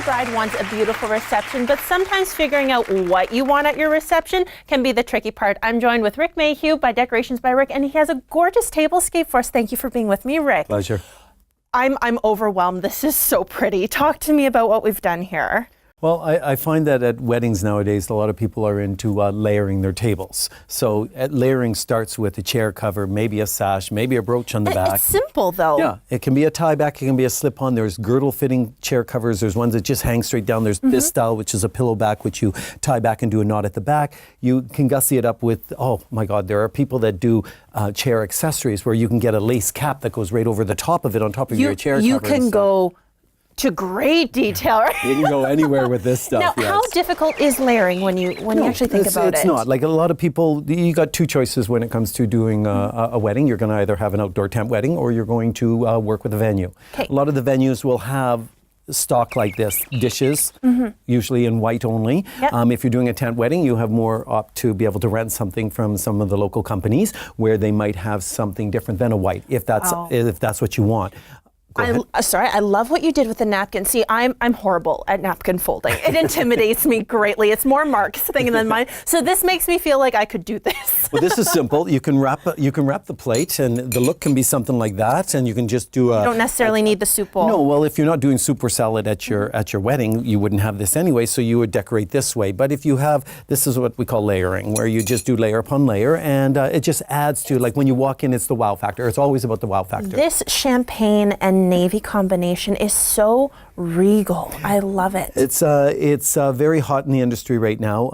Every bride wants a beautiful reception, but sometimes figuring out what you want at your reception can be the tricky part. I'm joined with Rick Mayhew by Decorations by Rick, and he has a gorgeous tablescape for us. Thank you for being with me, Rick. Pleasure. I'm overwhelmed. This is so pretty. Talk to me about what we've done here. Well, I find that at weddings nowadays, a lot of people are into layering their tables. So layering starts with a chair cover, maybe a sash, maybe a brooch on the back. It's simple, though. Yeah, it can be a tie back, it can be a slip-on. There's girdle-fitting chair covers. There's ones that just hang straight down. There's this style, which is a pillow back, which you tie back and do a knot at the back. You can gussy it up with, oh my God, there are people that do chair accessories where you can get a lace cap that goes right over the top of it on top of your chair cover. You can go to great detail, right? You can go anywhere with this stuff. Now, yes. How difficult is layering when you actually think about it? It's not. Like a lot of people, you got two choices when it comes to doing a wedding. You're going to either have an outdoor tent wedding or you're going to work with a venue. Okay. A lot of the venues will have stock like this, dishes, usually in white only. Yep. If you're doing a tent wedding, you have more up to be able to rent something from some of the local companies where they might have something different than a white, if that's what you want. I love what you did with the napkin. See, I'm horrible at napkin folding. It intimidates me greatly. It's more Marc's thing than mine. So this makes me feel like I could do this. Well, this is simple. You can wrap the plate, and the look can be something like that, and you can just do a. You don't necessarily need the soup bowl. No, well, if you're not doing soup or salad at your wedding, you wouldn't have this anyway. So you would decorate this way. But if you have, this is what we call layering, where you just do layer upon layer, and it just adds to, like when you walk in, it's the wow factor. It's always about the wow factor. This champagne and navy combination is so regal. I love it. It's very hot in the industry right now.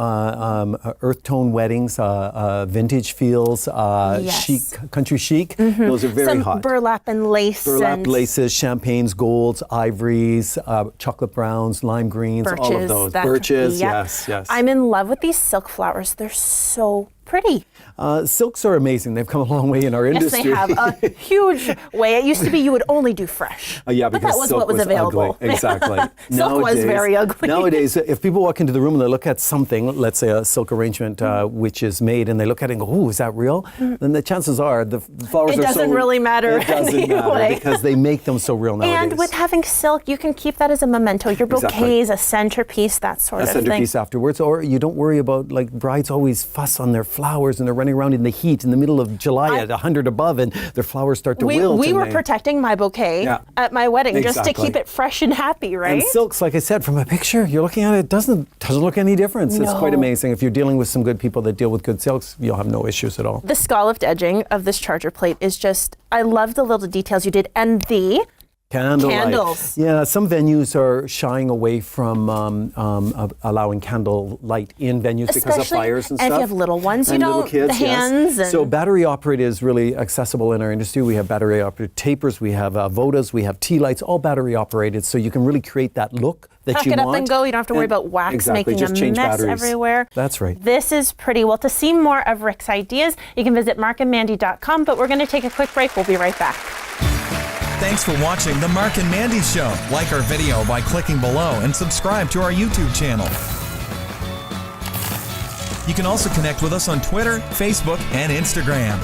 Earth tone weddings, vintage feels, yes. chic, country chic. Those are very hot. Some burlap and lace. Burlap laces, champagnes, golds, ivories, chocolate browns, lime greens, birches, all of those. Birches, yes. I'm in love with these silk flowers. They're so pretty. Silks are amazing. They've come a long way in our industry. Yes, they have a huge way. It used to be you would only do fresh. Yeah, but because that was silk what was available. Ugly. Exactly. Silk was very ugly. Nowadays, if people walk into the room and they look at something, let's say a silk arrangement which is made, and they look at it and go, "Oh, is that real?" Then the chances are the flowers it doesn't really matter. It doesn't matter because they make them so real nowadays. And with having silk, you can keep that as a memento. Your bouquets, a centerpiece, that sort of thing. A centerpiece afterwards, or you don't worry about, like, brides always fuss on their flowers and they're running around in the heat in the middle of July at 100 above, and their flowers start to wilt. We were protecting my bouquet at my wedding just to keep it fresh and happy, right? And silks, like I said, from a picture, you're looking at it, doesn't look any difference. No. It's quite amazing. If you're dealing with some good people that deal with good silks, you'll have no issues at all. The scalloped edging of this charger plate is just, I love the little details you did, and the candles. Yeah, some venues are shying away from allowing candle light in venues because of fires and stuff. And if you have little ones, and little kids, the hands. Yes. So battery operated is really accessible in our industry. We have battery operated tapers, we have Vodas, we have tea lights, all battery operated, so you can really create that look that you want. Pack it up and go. You don't have to worry about wax making a mess everywhere. That's right. This is pretty. Well, to see more of Rick's ideas, you can visit marcandmandy.com, but we're going to take a quick break. We'll be right back. Thanks for watching The Marc and Mandy Show. Like our video by clicking below and subscribe to our YouTube channel. You can also connect with us on Twitter, Facebook, and Instagram.